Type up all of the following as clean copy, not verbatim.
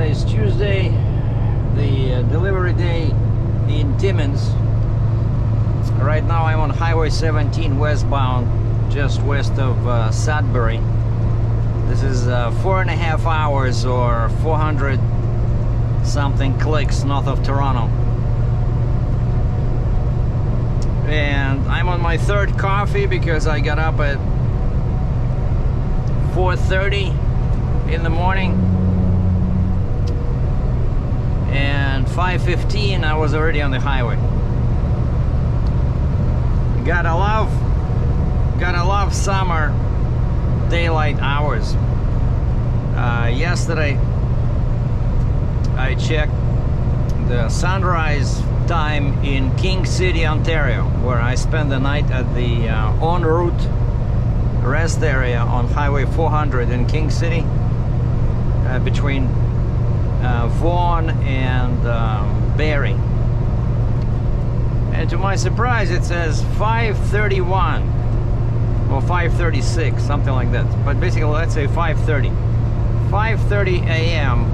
is Tuesday, the delivery day in Timmins. Right now I'm on Highway 17 westbound, just west of Sudbury. This is 4.5 hours or 400 something clicks north of Toronto. And I'm on my third coffee because I got up at 4:30 in the morning, and 5:15 I was already on the highway. Gotta love summer daylight hours. Yesterday I checked the sunrise time in King City, Ontario, where I spent the night at the en route rest area on Highway 400 in King City, between Vaughan and Barrie. And to my surprise, it says 5:31 or 5:36, something like that. But basically, let's say 5:30. 5:30 a.m.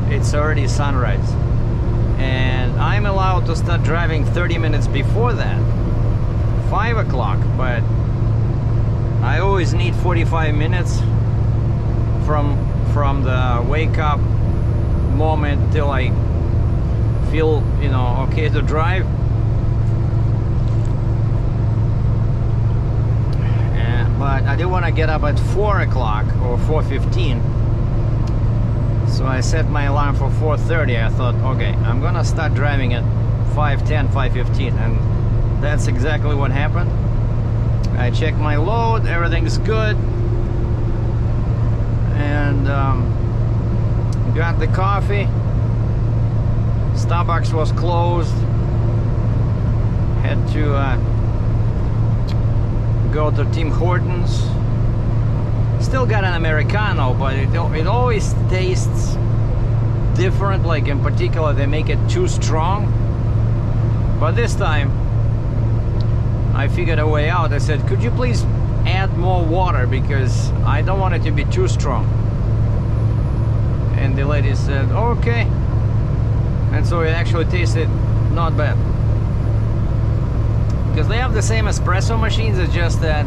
it's already sunrise, and I'm allowed to start driving 30 minutes before that, 5 o'clock. But I always need 45 minutes from the wake up moment till I feel, okay to drive. But I didn't want to get up at 4 o'clock or 4:15, so I set my alarm for 4:30. I thought, okay, I'm gonna start driving at 5:10, 5:15, and that's exactly what happened. I checked my load, everything's good, and got the coffee. Starbucks was closed. Had to go to Tim Hortons. Still got an Americano, but it always tastes different. Like in particular, they make it too strong. But this time I figured a way out. I said, could you please add more water, because I don't want it to be too strong. And the lady said, okay. And so it actually tasted not bad. Because they have the same espresso machines, it's just that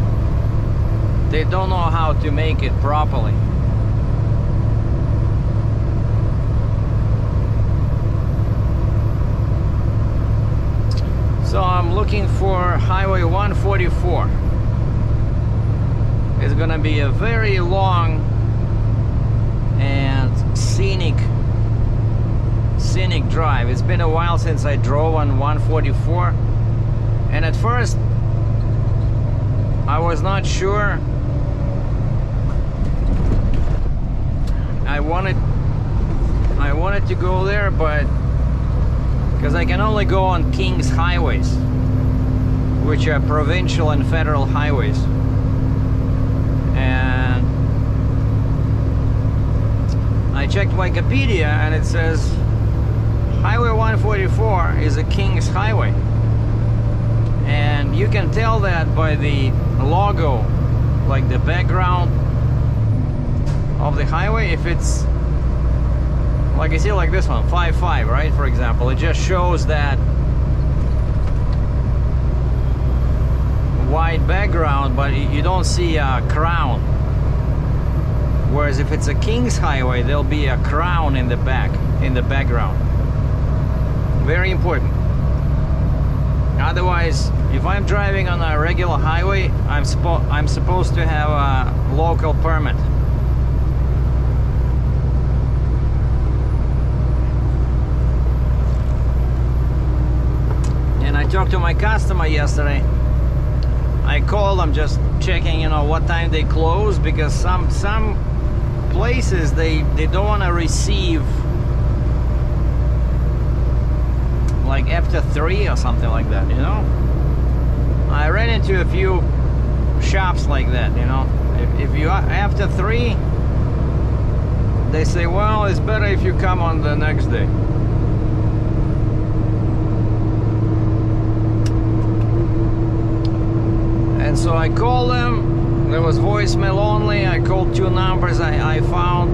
they don't know how to make it properly. So I'm looking for Highway 144. It's gonna be a very long and scenic drive. It's been a while since I drove on 144, and at first I was not sure. I wanted to go there, but because I can only go on King's highways, which are provincial and federal highways. And I checked Wikipedia, and it says Highway 144 is a King's highway. And you can tell that by the logo, like the background of the highway. If it's like, you see, like this one, 55, right, for example, it just shows that white background, but you don't see a crown. Whereas if it's a King's highway, there'll be a crown in the background. Very important. Otherwise, if I'm driving on a regular highway, I'm supposed to have a local permit. And I talked to my customer yesterday. I called them, just checking, what time they close, because some places they don't want to receive like after 3 or something like that, I ran into a few shops like that, if you are after 3, they say, well, it's better if you come on the next day. And so I called them. There was voicemail only. I called 2 numbers I found.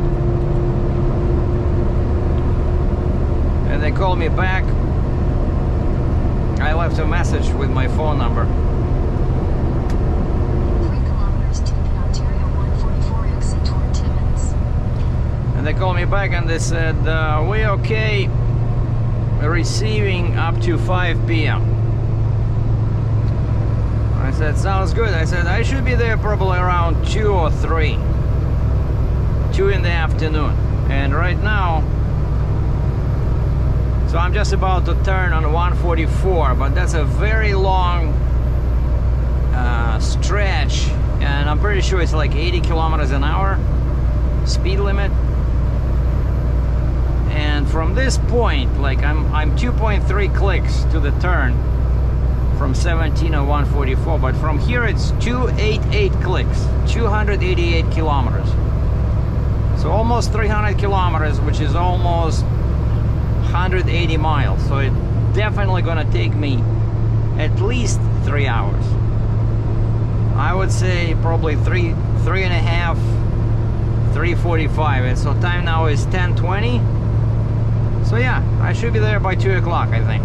and they called me back. I left a message with my phone number. 3 kilometers to the Ontario 144 exit toward Timmins. And they called me back and they said, we okay receiving up to 5 p.m. I said, sounds good. I said, I should be there probably around 2 or 3. 2 in the afternoon. And right now, so I'm just about to turn on 144, but that's a very long stretch, and I'm pretty sure it's like 80 kilometers an hour speed limit. And from this point, like I'm 2.3 clicks to the turn from 17 and 144, but from here it's 288 clicks, 288 kilometers. So almost 300 kilometers, which is almost 180 miles. So it's definitely gonna take me at least 3 hours. I would say probably three and a half, 3:45. And so time now is 10:20. So yeah, I should be there by 2 o'clock, I think.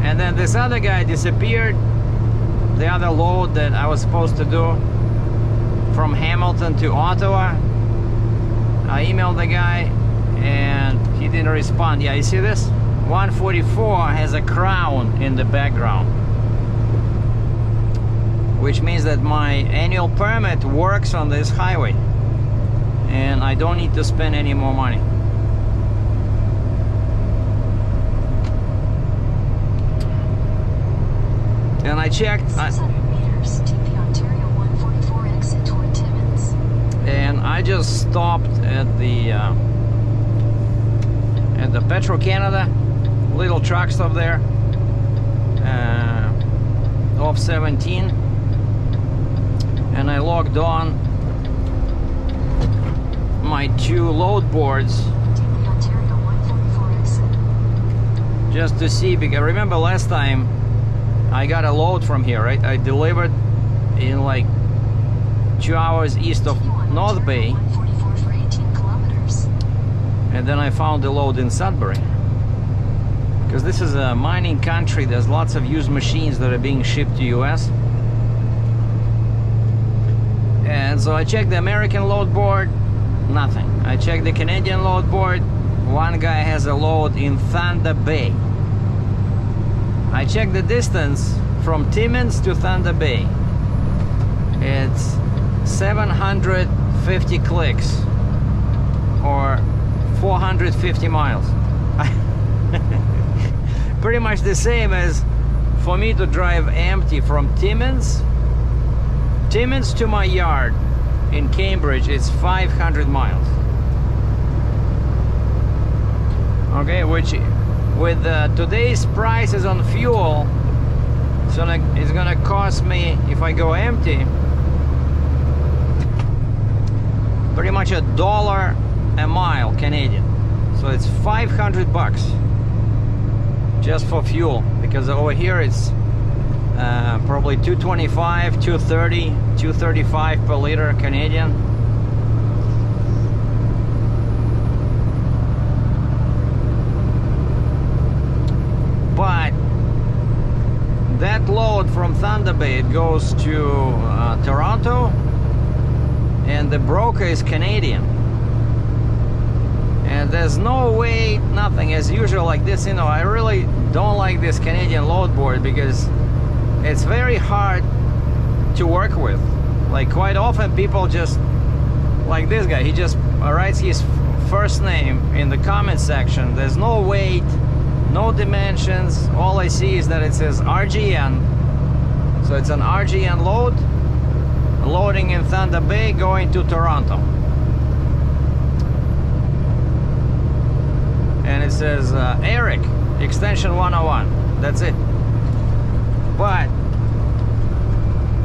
And then this other guy disappeared. The other load that I was supposed to do from Hamilton to Ottawa. I emailed the guy and he didn't respond. Yeah, you see this? 144 has a crown in the background, which means that my annual permit works on this highway and I don't need to spend any more money. And I checked. 600 meters to the Ontario 144 exit toward Timmins. And I just stopped at the Petro-Canada little truck stop there, off 17, and I logged on my 2 load boards just to see, because remember last time I got a load from here, right? I delivered in like 2 hours east of North Bay, and then I found the load in Sudbury. Because this is a mining country, there's lots of used machines that are being shipped to US. And so I checked the American load board, nothing. I checked the Canadian load board, one guy has a load in Thunder Bay. I checked the distance from Timmins to Thunder Bay. It's 750 clicks or 450 miles. Pretty much the same as for me to drive empty from Timmins to my yard in Cambridge. It's 500 miles. Okay, which with today's prices on fuel, so it's gonna cost me, if I go empty, pretty much $1 a mile Canadian. So it's 500 bucks just for fuel, because over here it's probably 225, 230, 235 per liter Canadian. But that load from Thunder Bay, it goes to Toronto, and the broker is Canadian. And there's no way, nothing, as usual, like this, you know, I really don't like this Canadian load board because it's very hard to work with. Like quite often people just, like this guy, he just writes his first name in the comment section. There's no weight, no dimensions. All I see is that it says RGN. So it's an RGN load, loading in Thunder Bay, going to Toronto. And it says Eric, extension 101. That's it. But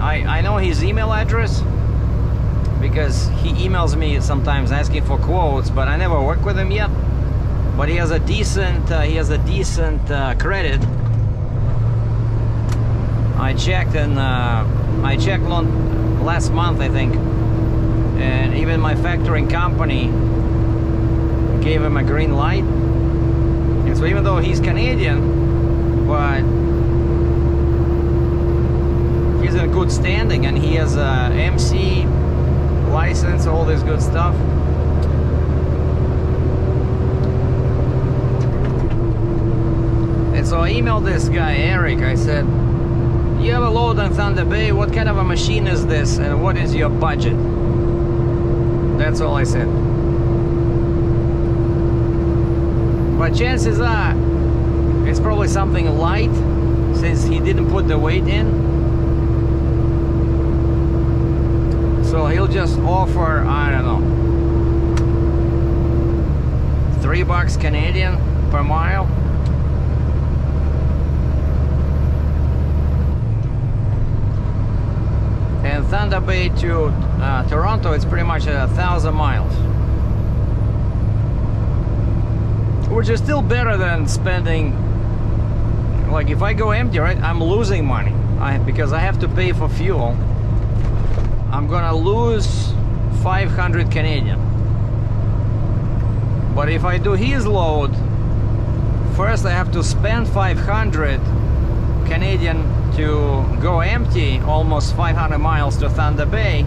I know his email address because he emails me sometimes asking for quotes, but I never worked with him yet. But he has a decent credit. I checked, and I checked last month, I think, and even my factoring company gave him a green light. And so even though he's Canadian, but he's in good standing and he has a MC license, all this good stuff. And so I emailed this guy, Eric. I said, you have a load on Thunder Bay, what kind of a machine is this and what is your budget? That's all I said. But chances are it's probably something light since he didn't put the weight in. So he'll just offer, I don't know, $3 Canadian per mile. And Thunder Bay to Toronto, it's pretty much 1,000 miles. Which is still better than spending, like if I go empty, right, I'm losing money. Because I have to pay for fuel. I'm gonna lose 500 Canadian. But if I do his load, first I have to spend 500 Canadian to go empty, almost 500 miles to Thunder Bay.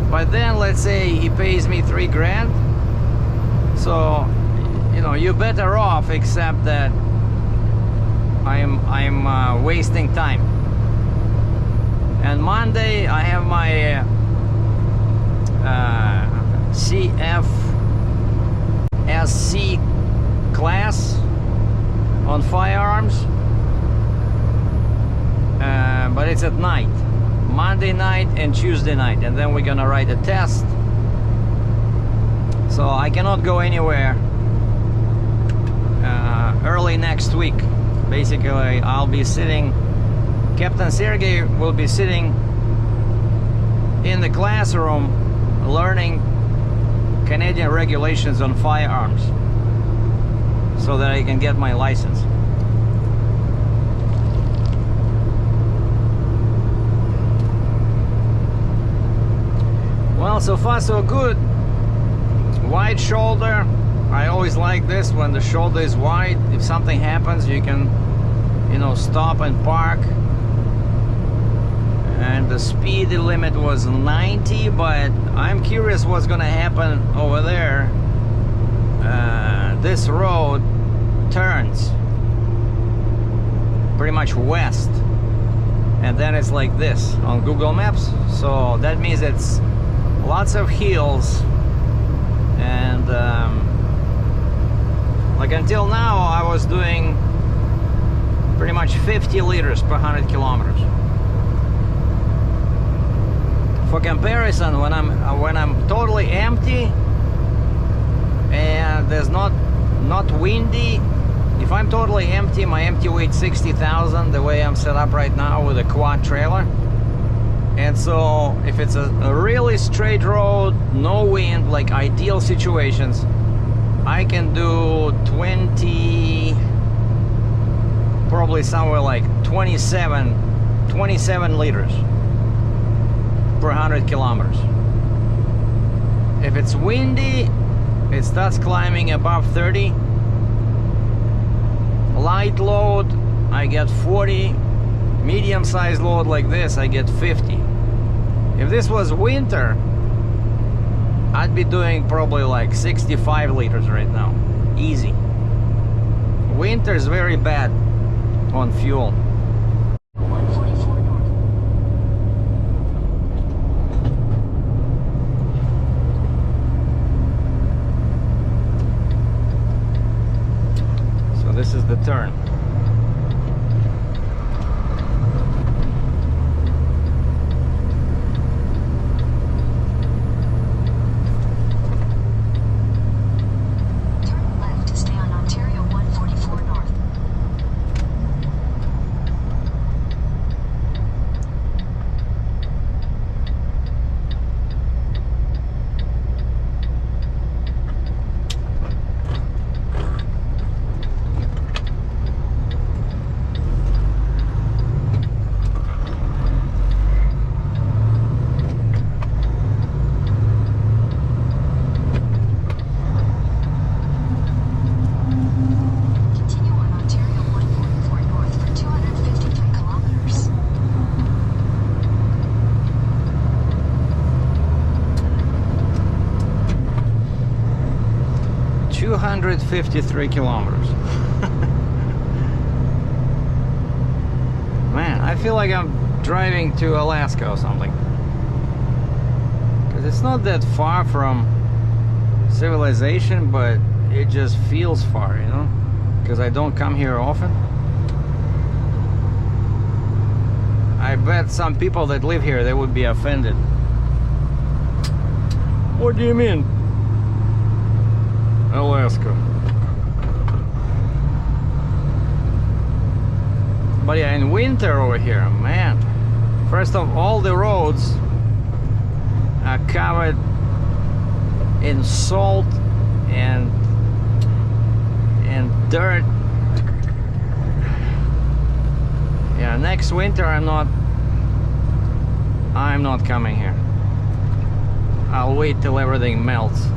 But then let's say he pays me $3 grand. So, you know, you're better off, except that I'm wasting time. And Monday I have my CFSC class on firearms, but it's at night, Monday night and Tuesday night, and then we're gonna write a test. So I cannot go anywhere early next week. Basically, I'll be sitting, Captain Sergei will be sitting in the classroom learning Canadian regulations on firearms so that I can get my license. Well, so far so good. Wide shoulder. I always like this when the shoulder is wide. If something happens, you can, you know, stop and park. And the speed limit was 90, but I'm curious what's gonna happen over there. This road turns pretty much west, and then it's like this on Google Maps. So that means it's lots of hills, and like until now I was doing pretty much 50 liters per 100 kilometers. For comparison, when I'm totally empty and there's not windy, if I'm totally empty, my empty weight 60,000, the way I'm set up right now with a quad trailer. And so if it's a really straight road, no wind, like ideal situations, I can do 20, probably somewhere like 27 liters per 100 kilometers. If it's windy, it starts climbing above 30. Light load, I get 40. Medium-sized load like this, I get 50. If this was winter, I'd be doing probably like 65 liters right now. Easy. Winter is very bad on fuel. 144 north. So this is the turn. Turn left to stay on Ontario 144 north. 253 kilometers. Man, I feel like I'm driving to Alaska or something. Because it's not that far from civilization, but it just feels far, you know? Because I don't come here often. I bet some people that live here, they would be offended. What do you mean? Alaska. But yeah, in winter over here, man. First of all, the roads are covered in salt and dirt. Yeah, next winter I'm not coming here. I'll wait till everything melts.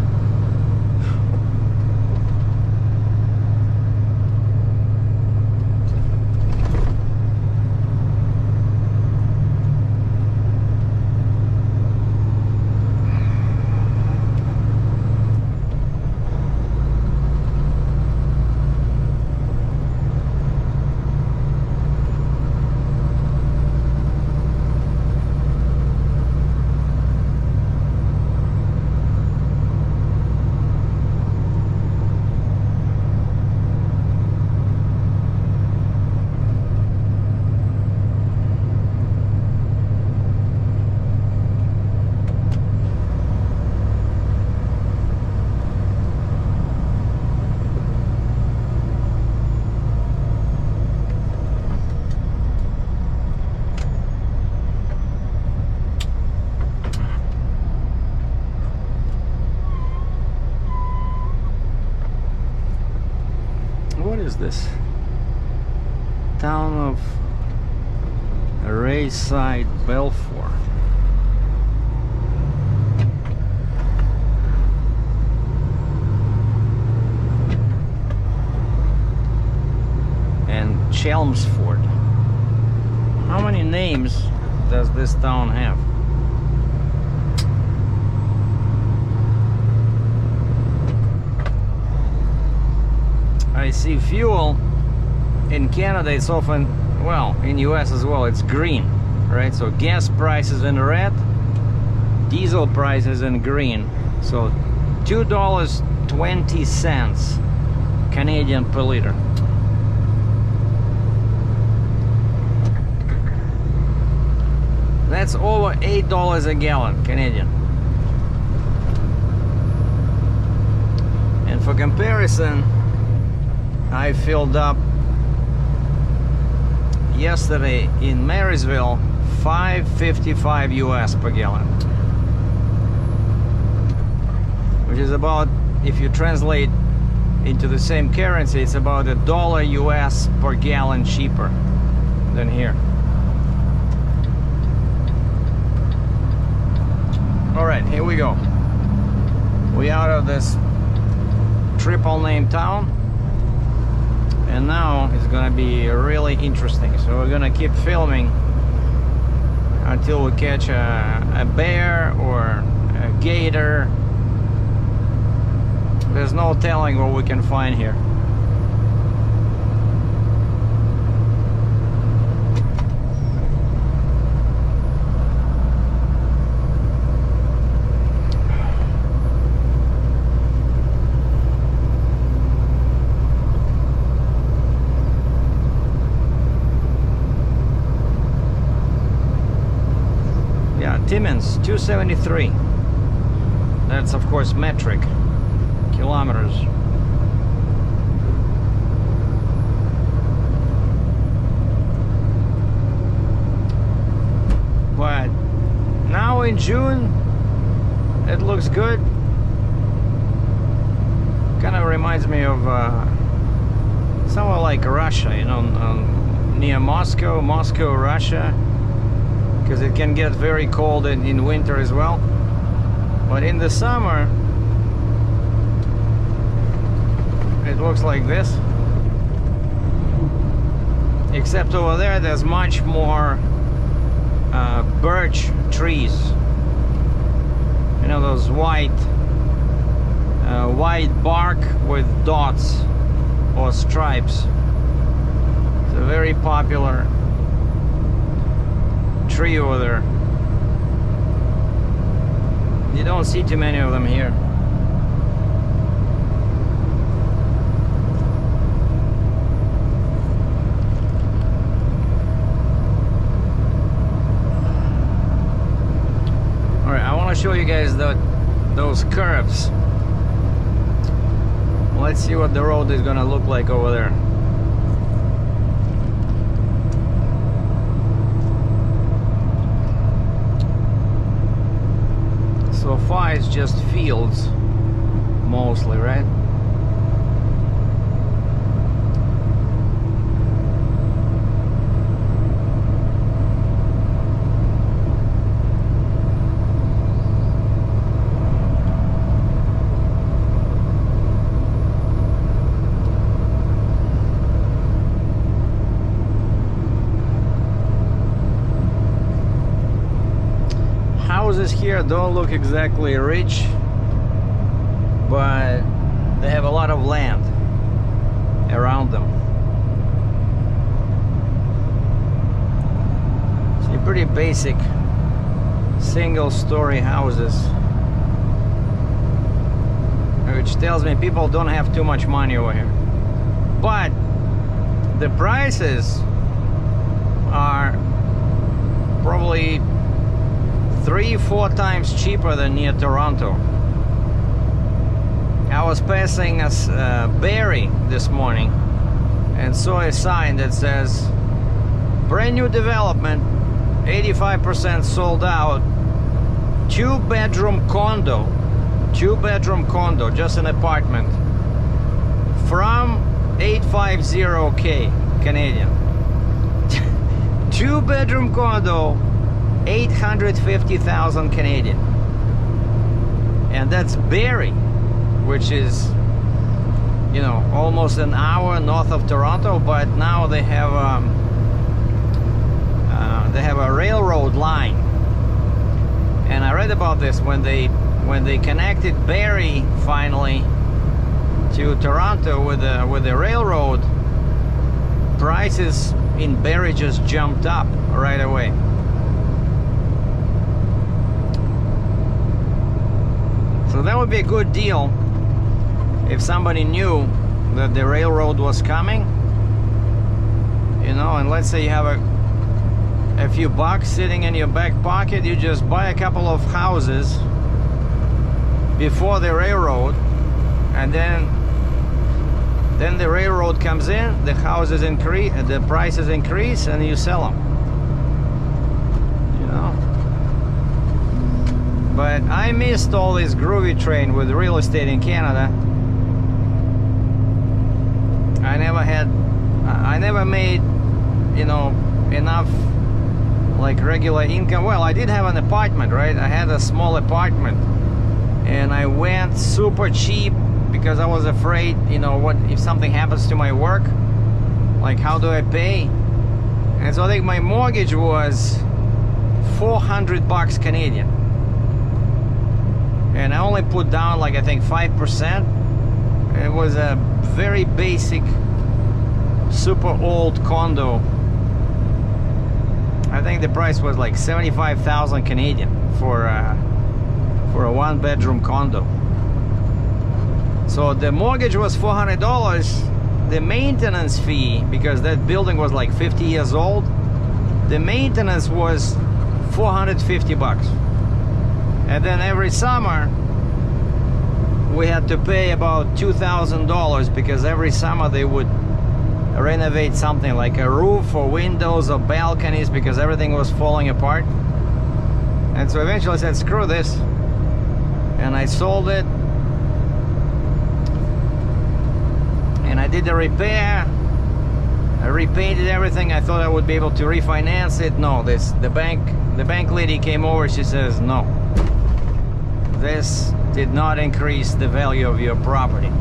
This town of Rayside Belfort. And Chelmsford. How many names does this town have? I see fuel in Canada, it's often, well, in US as well, it's green, right? So gas prices in red, diesel prices in green. So $2.20 Canadian per liter. That's over $8 a gallon Canadian. And for comparison, I filled up yesterday in Marysville $5.55 US per gallon, which is about, if you translate into the same currency, it's about $1 US per gallon cheaper than here. All right, here we go. We out of this triple name town. And now it's gonna be really interesting. So we're gonna keep filming until we catch a bear or a gator. There's no telling what we can find here. Timmins 273. That's of course metric kilometers. But now in June it looks good. Kind of reminds me of somewhere like Russia, you know, near Moscow, Russia. Because it can get very cold in winter as well. But in the summer, it looks like this. Except over there, there's much more birch trees. You know, those white white bark with dots or stripes. It's a very popular tree over there. You don't see too many of them here. Alright, I want to show you guys those curves. Let's see what the road is gonna look like over there. So far it's just fields mostly, right? Houses here don't look exactly rich, but they have a lot of land around them. See, pretty basic single-story houses, which tells me people don't have too much money over here. But the prices are probably 3-4 times cheaper than near Toronto. I was passing Barrie this morning and saw a sign that says brand new development, 85% sold out, 2-bedroom condo, just an apartment, from 850K Canadian. 2-bedroom condo, 850,000 Canadian. And that's Barrie, which is, you know, almost an hour north of Toronto, but now they have a railroad line. And I read about this when they connected Barrie finally to Toronto with the railroad. Prices in Barrie just jumped up right away. So that would be a good deal if somebody knew that the railroad was coming, you know, and let's say you have a few bucks sitting in your back pocket, you just buy a couple of houses before the railroad, and then the railroad comes in, the houses increase, the prices increase, and you sell them, you know. But I missed all this groovy train with real estate in Canada. I never made, you know, enough like regular income. Well, I did have an apartment, right? I had a small apartment, and I went super cheap because I was afraid, you know, what if something happens to my work? Like, how do I pay? And so I think my mortgage was 400 bucks Canadian. And I only put down, like, I think 5%. It was a very basic, super old condo. I think the price was like 75,000 Canadian for a 1-bedroom condo. So the mortgage was $400. The maintenance fee, because that building was like 50 years old, the maintenance was 450 bucks. And then every summer we had to pay about $2,000 because every summer they would renovate something like a roof or windows or balconies because everything was falling apart. And so eventually I said, screw this, and I sold it, and I did the repair. I repainted everything. I thought I would be able to refinance it. No, the bank lady came over. She says, no, this did not increase the value of your property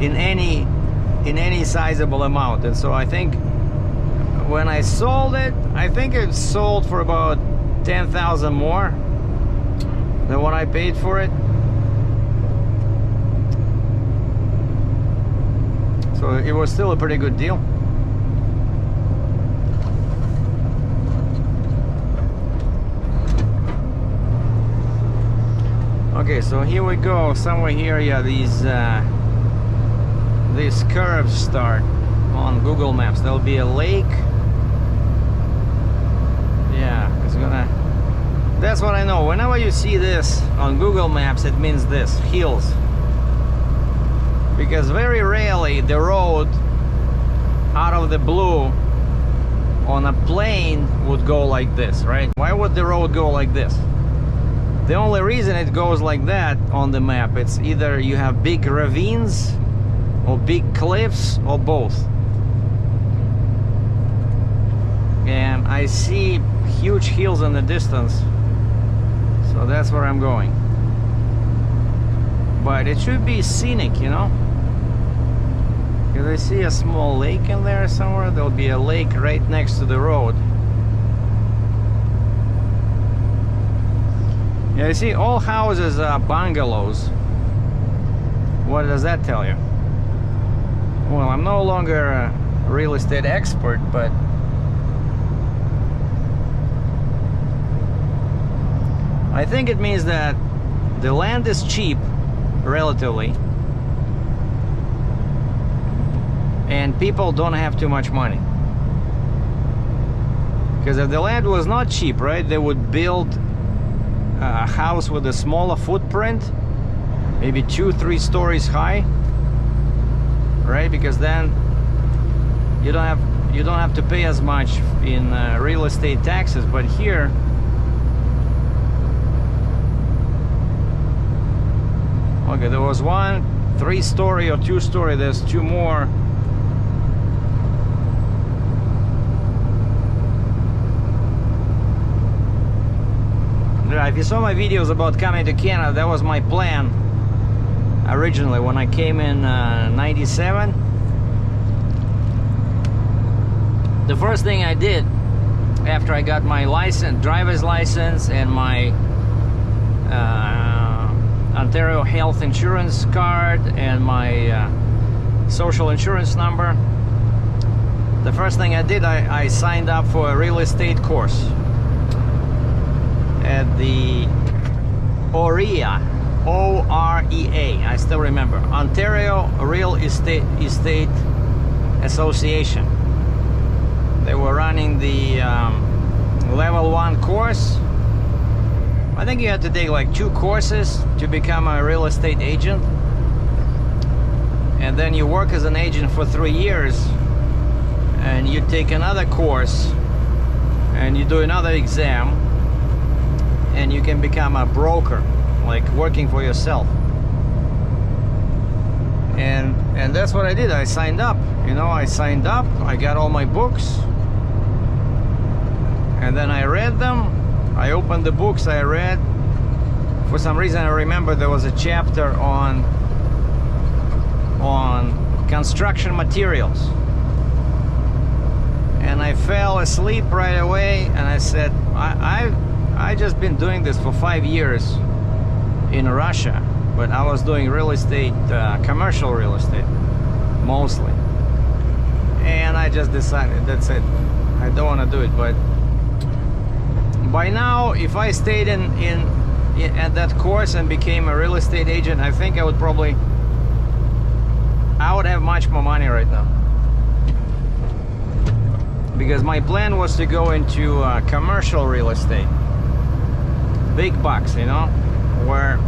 in any sizable amount. And so I think when I sold it, I think it sold for about 10,000 more than what I paid for it. So it was still a pretty good deal. Okay, so here we go. Somewhere here, yeah, these curves start on Google Maps. There'll be a lake. Yeah, it's gonna. That's what I know. Whenever you see this on Google Maps, it means this, hills. Because very rarely the road out of the blue on a plane would go like this, right? Why would the road go like this? The only reason it goes like that on the map, it's either you have big ravines or big cliffs or both. And I see huge hills in the distance, so that's where I'm going. But it should be scenic, you know, because I see a small lake in there somewhere. There'll be a lake right next to the road. Yeah, you see, all houses are bungalows. What does that tell you? Well, I'm no longer a real estate expert, but I think it means that the land is cheap, relatively, and people don't have too much money. Because if the land was not cheap, right, they would build a house with a smaller footprint, maybe 2-3 stories high, right? Because then you don't have to pay as much in real estate taxes. But here, okay, there was one 3-story or 2-story. There's 2 more. If you saw my videos about coming to Canada, that was my plan originally when I came in '97. The first thing I did after I got my license, driver's license, and my Ontario health insurance card and my social insurance number, the first thing I did, I signed up for a real estate course at the OREA, O-R-E-A, I still remember, Ontario Real Estate Association. They were running the level 1 course. I think you had to take like 2 courses to become a real estate agent, and then you work as an agent for 3 years, and you take another course and you do another exam, and you can become a broker, like working for yourself. And that's what I did. I signed up, you know, I signed up, I got all my books, and then I read them. I opened the books, I read. For some reason I remember there was a chapter on construction materials, and I fell asleep right away, and I said, I just been doing this for 5 years in Russia, but I was doing real estate, commercial real estate, mostly. And I just decided, that's it. I don't want to do it. But by now, if I stayed at that course and became a real estate agent, I think I would have much more money right now. Because my plan was to go into commercial real estate. Big bucks, you know, where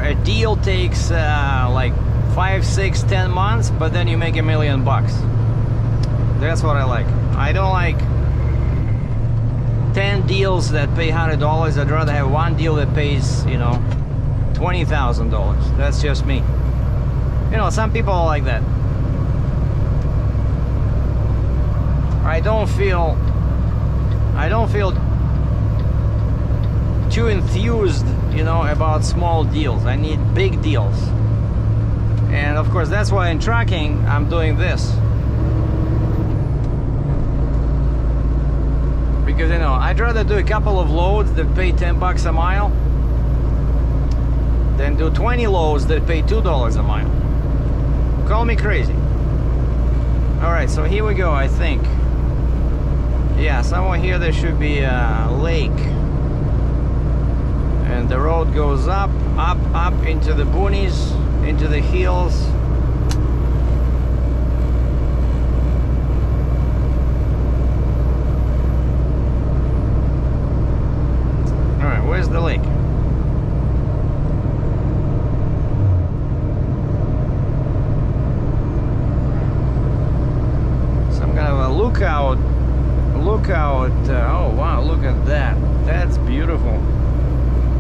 a deal takes like 5, 6, 10 months, but then you make $1 million. That's what I like. I don't like 10 deals that pay $100. I'd rather have 1 deal that pays, you know, $20,000. That's just me. You know, some people are like that. I don't feel too enthused, you know, about small deals. I need big deals. And of course, that's why in trucking I'm doing this. Because, you know, I'd rather do a couple of loads that pay $10 a mile than do 20 loads that pay $2 a mile. call me crazy. All right, so here we go, I think. Yeah, somewhere here there should be a lake. And the road goes up, up, up into the boonies, into the hills. All right, where's the lake? Some kind of a lookout. Oh wow, look at that. That's beautiful.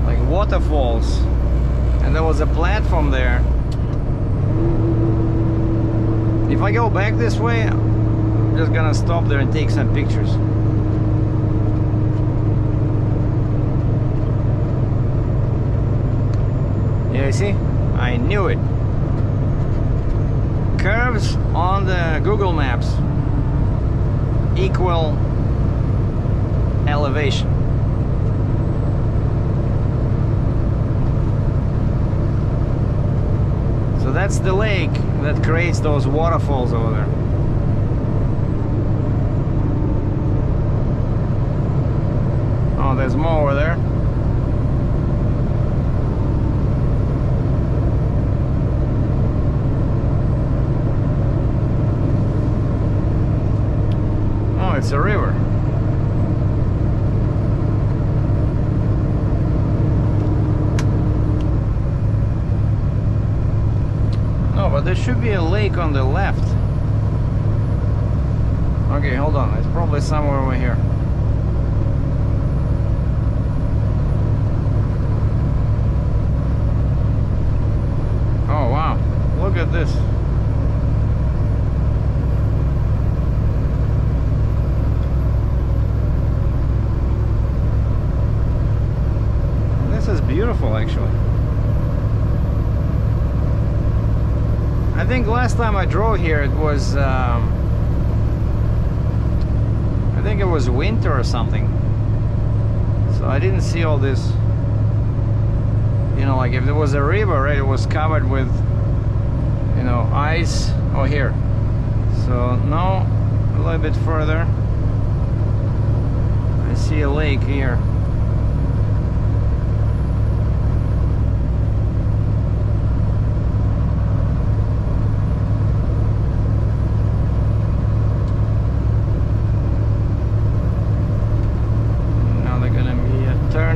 Like waterfalls. And there was a platform there. If I go back this way, I'm just gonna stop there and take some pictures. Yeah, you see? I knew it. Curves on the Google Maps equal elevation. So that's the lake that creates those waterfalls over there. Oh, there's more over there. Oh, it's a river. But there should be a lake on the left. Okay, hold on. It's probably somewhere over here. Oh wow, look at this. This is beautiful, actually. I think last time I drove here it was I think it was winter or something, so I didn't see all this, you know, like if there was a river, right, it was covered with, you know, ice. Oh, here. So no, a little bit further I see a lake here.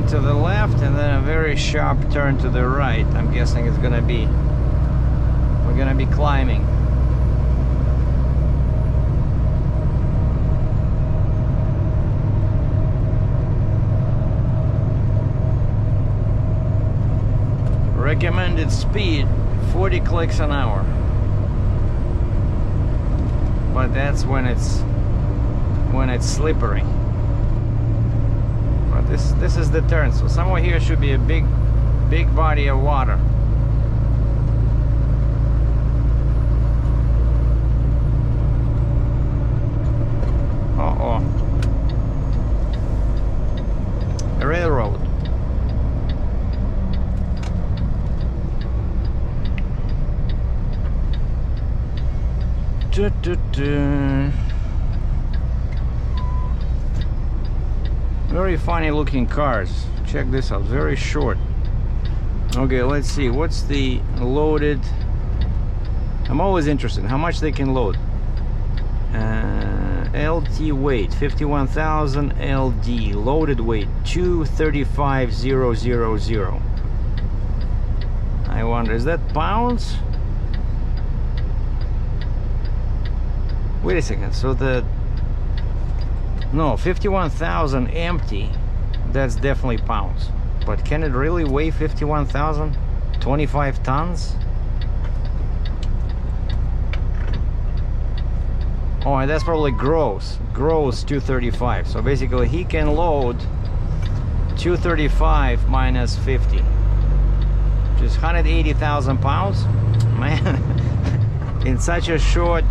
To the left and then a very sharp turn to the right. I'm guessing it's gonna be, we're gonna be climbing. Recommended speed 40 clicks an hour, but that's when it's slippery. This is the turn, so somewhere here should be a big body of water. Uh-oh. A railroad. Very funny looking cars. Check this out, very short. Okay, let's see, what's the loaded? I'm always interested in how much they can load. LT weight 51,000, LD loaded weight 235,000. I wonder, is that pounds? Wait a second, so no, 51,000 empty, that's definitely pounds. But can it really weigh 51,000? 25 tons? Oh, and that's probably gross. Gross 235. So basically he can load 235 minus 50, which is 180,000 pounds. Man, in such a short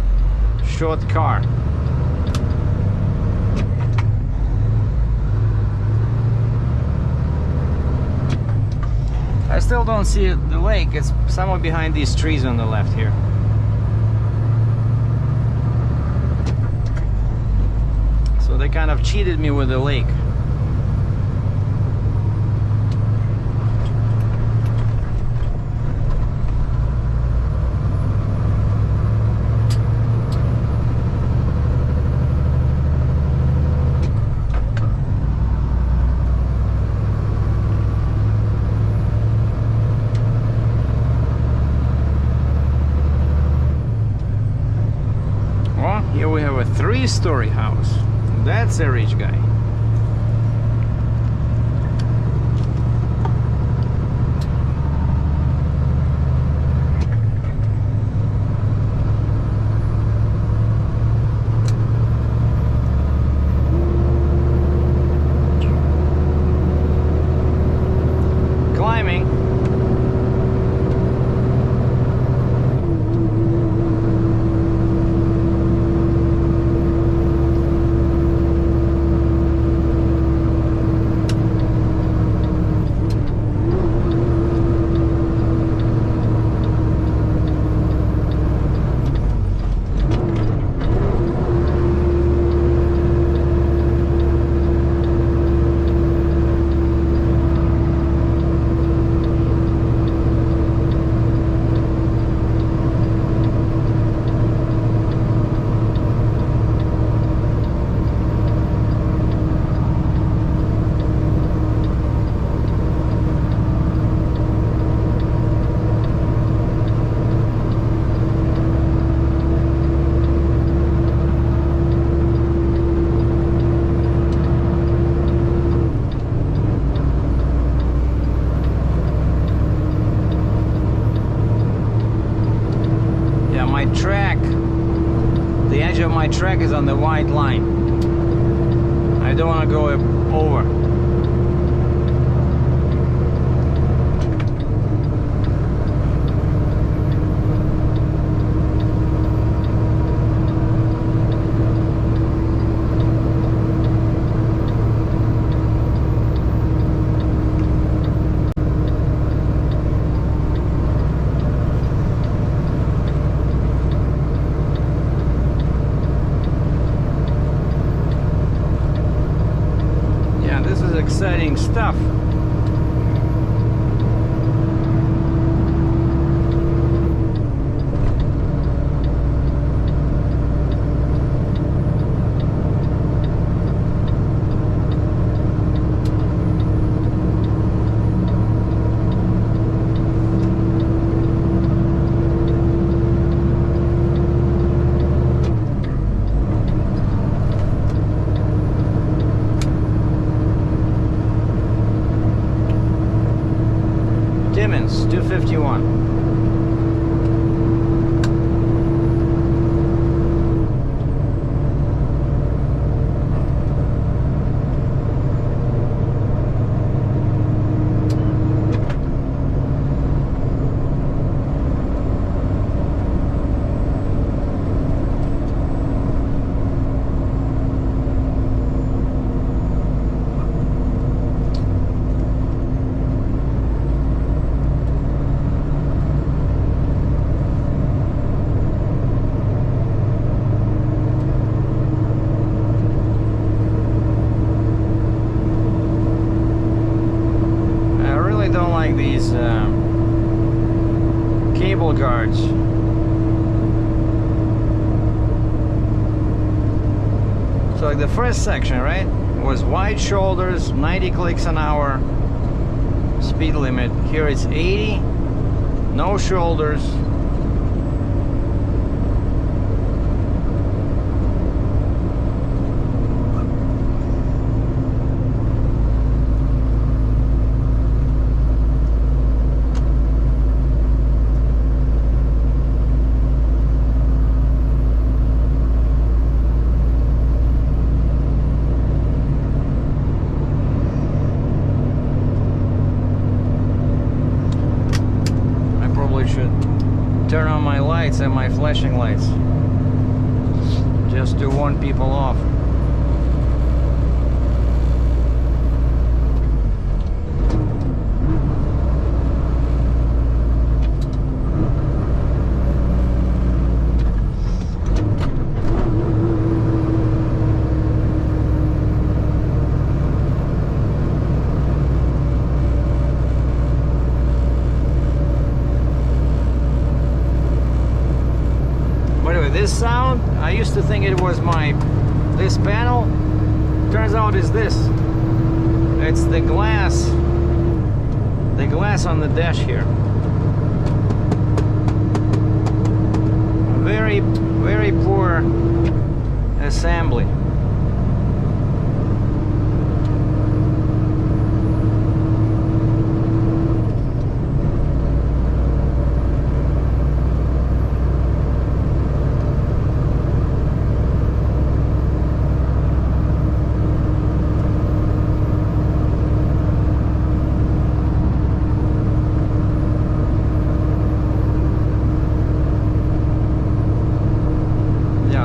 car. I still don't see the lake. It's somewhere behind these trees on the left here. they kind of cheated me with the lake. Here we have a 3-story house. That's a rich guy. Climbing. The edge of my track is on the white line. I don't want to go over. Exciting stuff. Timmins, 251. These cable guards. So like the first section, right, was wide shoulders, 90 clicks an hour, speed limit. Here it's 80, no shoulders. Turn on my lights and my flashing lights just to warn people off. with this sound. I used to think it was this panel. Turns out it's this. It's the glass on the dash here. Very, very poor assembly.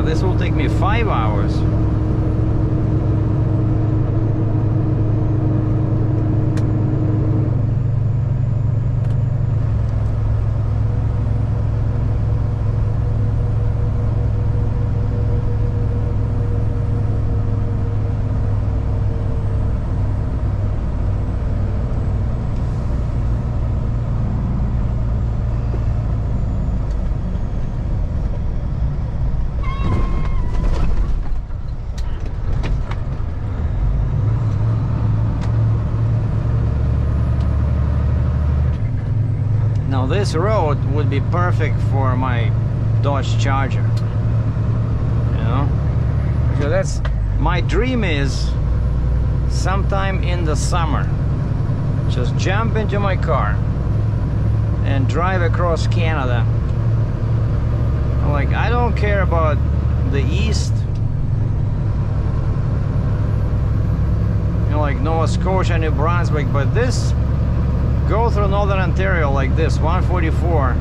This will take me 5 hours. Now this road would be perfect for my Dodge Charger, you know, so that's my dream. Is sometime in the summer just jump into my car and drive across Canada. Like, I don't care about the east, you know, like Nova Scotia, New Brunswick, but this, go through Northern Ontario like this, 144,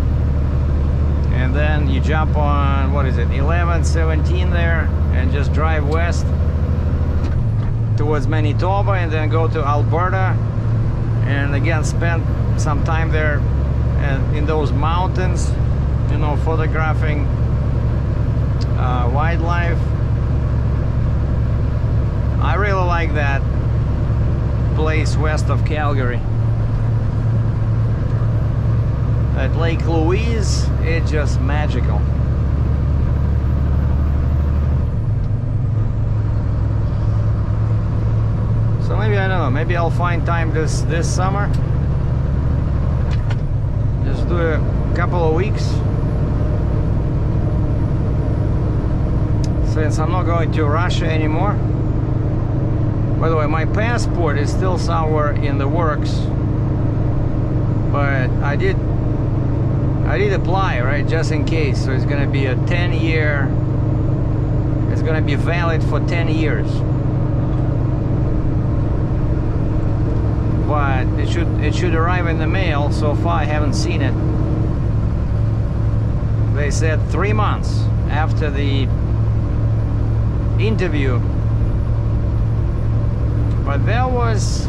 and then you jump on, what is it, 1117 there, and just drive west towards Manitoba, and then go to Alberta, and again spend some time there and in those mountains, you know, photographing wildlife. I really like that place west of Calgary. At Lake Louise, it's just magical. So maybe, I don't know, maybe I'll find time this summer. Just do a couple of weeks. Since I'm not going to Russia anymore. By the way, my passport is still somewhere in the works. But I did apply, right, just in case. So it's gonna be a 10-year, it's gonna be valid for 10 years. But it should arrive in the mail. So far I haven't seen it. They said 3 months after the interview. But that was,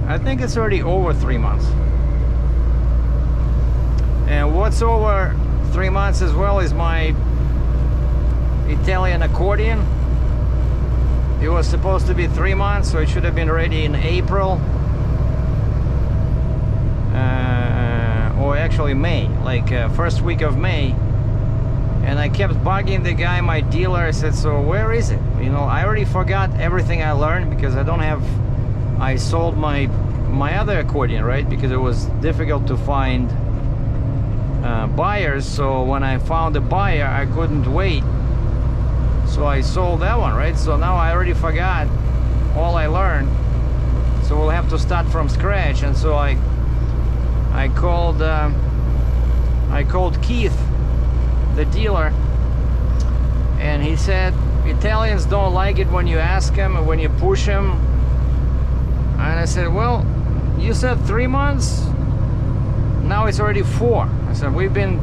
I think it's already over 3 months. And what's over 3 months as well is my Italian accordion. It was supposed to be 3 months, so it should have been ready in April. Or actually May, like first week of May. And I kept bugging the guy, my dealer. I said, so where is it? You know, I already forgot everything I learned because I sold my other accordion, right? Because it was difficult to find buyers. So when I found a buyer, I couldn't wait. So I sold that one, right? So now I already forgot all I learned. So we'll have to start from scratch. And so I called Keith, the dealer, and he said Italians don't like it when you ask them and when you push them. And I said, well, you said 3 months, now it's already 4. I said, we've been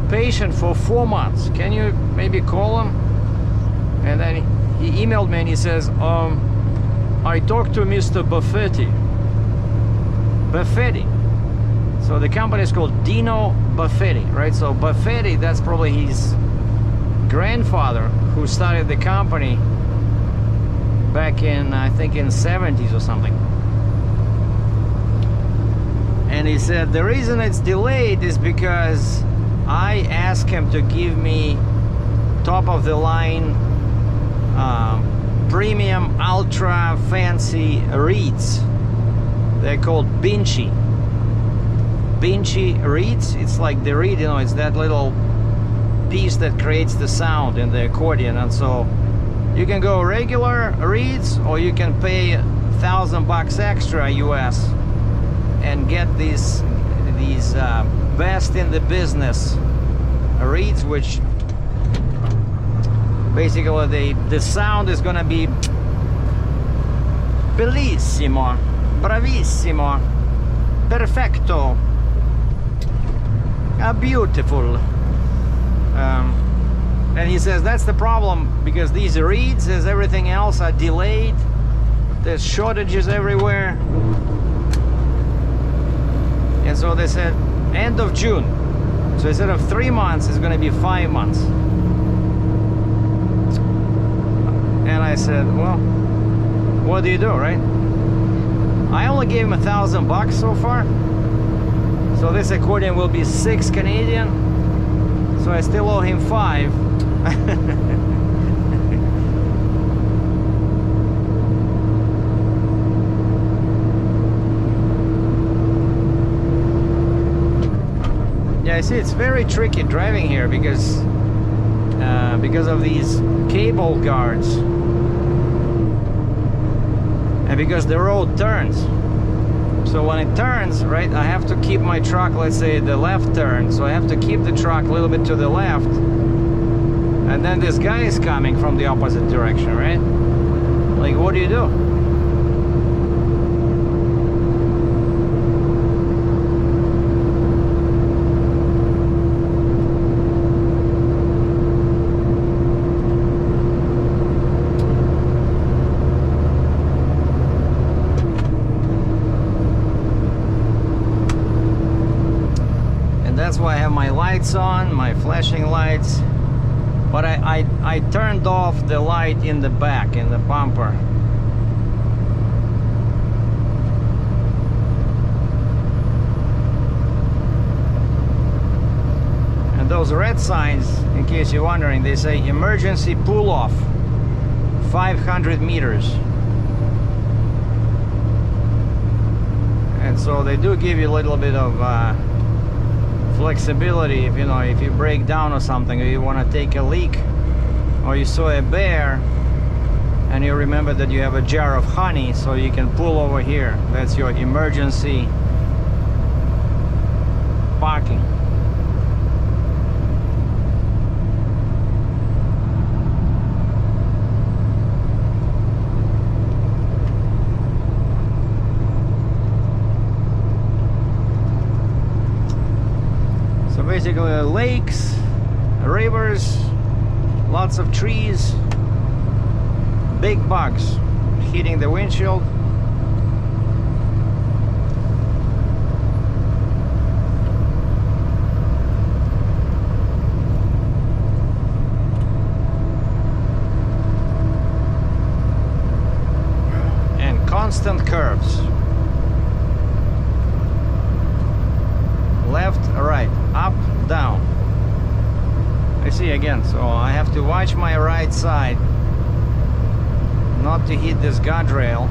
patient for 4 months. Can you maybe call him? And then he emailed me and he says, I talked to Mr. Buffetti. So the company is called Dino Buffetti, right? So Buffetti, that's probably his grandfather who started the company back in, I think, in 70s or something. And he said the reason it's delayed is because I asked him to give me top of the line premium ultra fancy reeds. They're called Binchi reeds. It's like the reed, you know, it's that little piece that creates the sound in the accordion. And so you can go regular reeds, or you can pay $1,000 extra US and get these best in the business reeds, which basically the sound is gonna be bellissimo, bravissimo, perfecto, beautiful. And he says that's the problem, because these reeds, as everything else, are delayed. There's shortages everywhere. And so they said end of June. So instead of 3 months, it's going to be 5 months. And I said, well, what do you do, right? I only gave him $1,000 so far. So this accordion will be 6 Canadian. So I still owe him 5. Yeah, I see it's very tricky driving here because of these cable guards and because the road turns. So when it turns, right, I have to keep my truck, let's say the left turn, so I have to keep the truck a little bit to the left, and then this guy is coming from the opposite direction, right? Like, what do you do? That's why I have my lights on, my flashing lights, but I turned off the light in the back, in the bumper. And those red signs, in case you're wondering, they say emergency pull off, 500 meters. And so they do give you a little bit of flexibility if if you break down or something, or you want to take a leak, or you saw a bear and you remember that you have a jar of honey, so you can pull over here. That's your emergency parking. Basically lakes, rivers, lots of trees, big bugs hitting the windshield. And constant curves. Left, right, up, down. I see again, so I have to watch my right side not to hit this guardrail.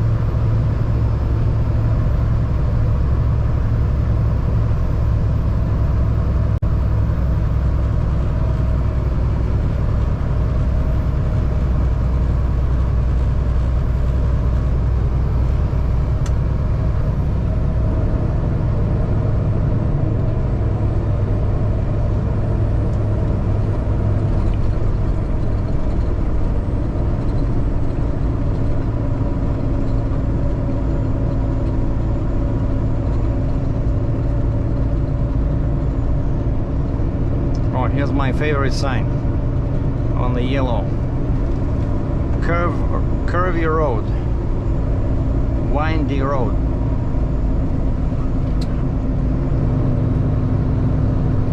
Here's my favorite sign on the yellow. Curvy road, windy road.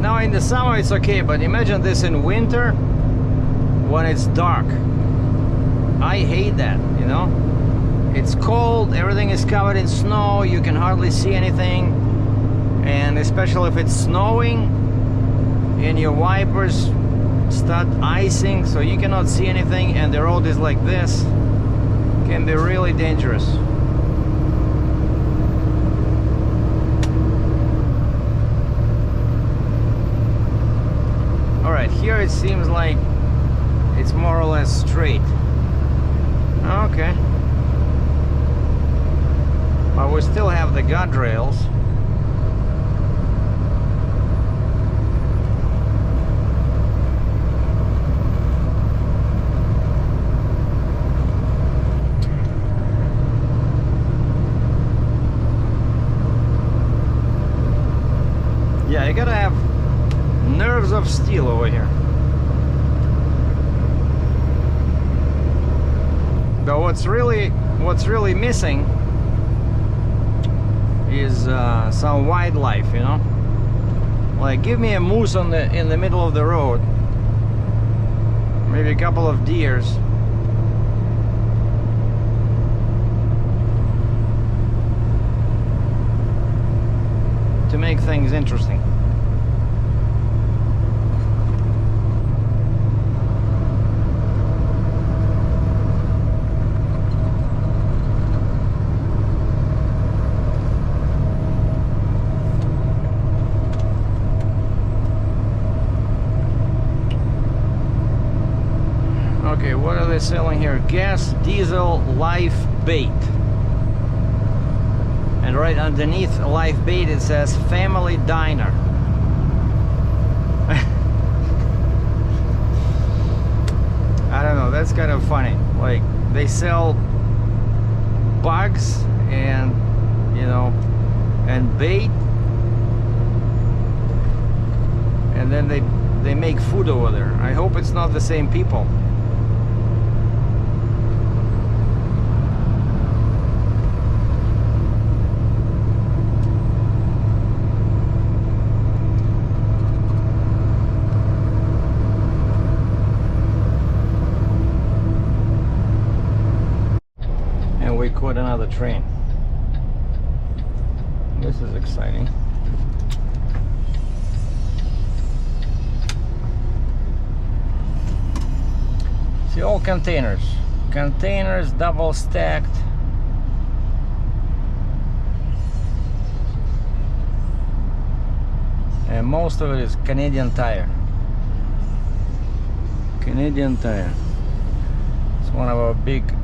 Now in the summer it's okay, but imagine this in winter when it's dark. I hate that, It's cold, everything is covered in snow, you can hardly see anything, and especially if it's snowing, and your wipers start icing, so you cannot see anything, and the road is like this, can be really dangerous. Alright, here it seems like it's more or less straight. Okay. But we still have the guardrails. Yeah, you gotta have nerves of steel over here. But what's really missing is some wildlife, you know. Like, give me a moose in the middle of the road, maybe a couple of deers, to make things interesting. Okay, what are they selling here? Gas, diesel, live bait. And right underneath live bait it says family diner. I don't know, that's kind of funny. Like, they sell bugs and, you know, and bait, and then they make food over there. I hope it's not the same people. We caught another train. This is exciting. See, all containers. Containers double stacked. And most of it is Canadian Tire. Canadian Tire. It's one of our big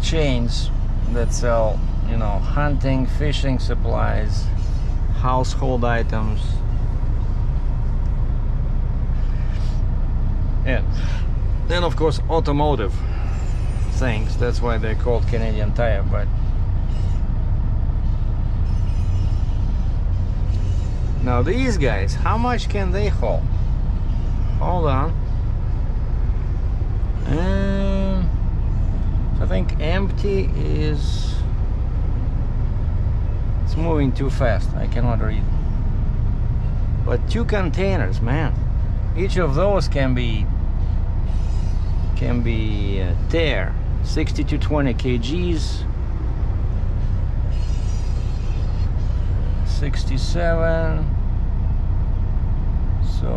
chains that sell, you know, hunting, fishing supplies, household items, and then of course automotive things. That's why they're called Canadian Tire. But now these guys, how much can they haul? Hold on. I think empty is, it's moving too fast, I cannot read. But 2 containers, man, each of those can be tear 60 to 20 kgs, 67. So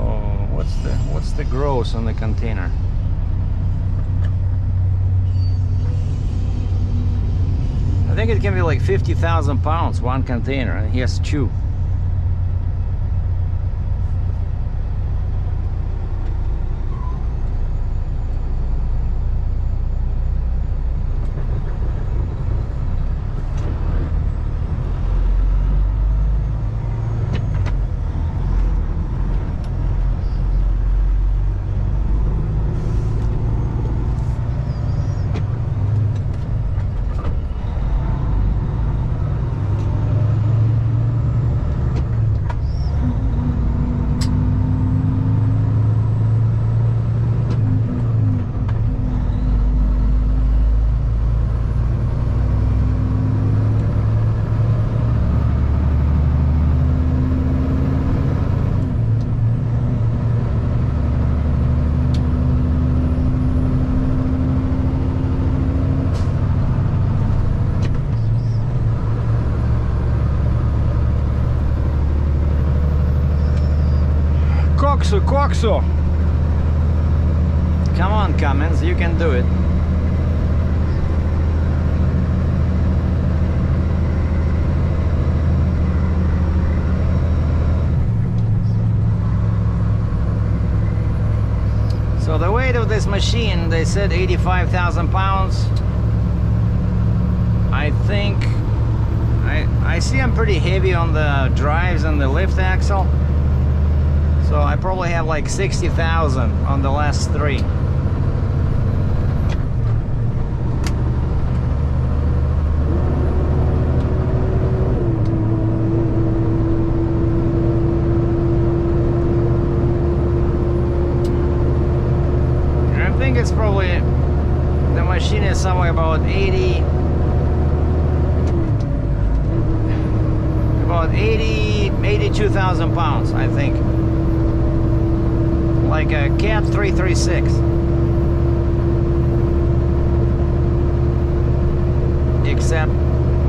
what's the gross on the container? I think it can be like 50,000 pounds, one container, and he has 2. Koksu, Koksu! Come on, Cummins, you can do it. So the weight of this machine, they said 85,000 pounds. I think, I see I'm pretty heavy on the drives and the lift axle. So I probably have like 60,000 on the last three. I think it's probably, the machine is somewhere about 82,000 pounds, I think. Like a Cat 336. Except,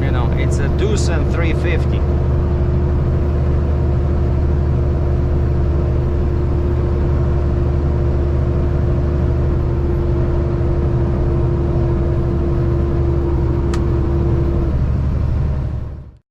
you know, it's a Doosan 350.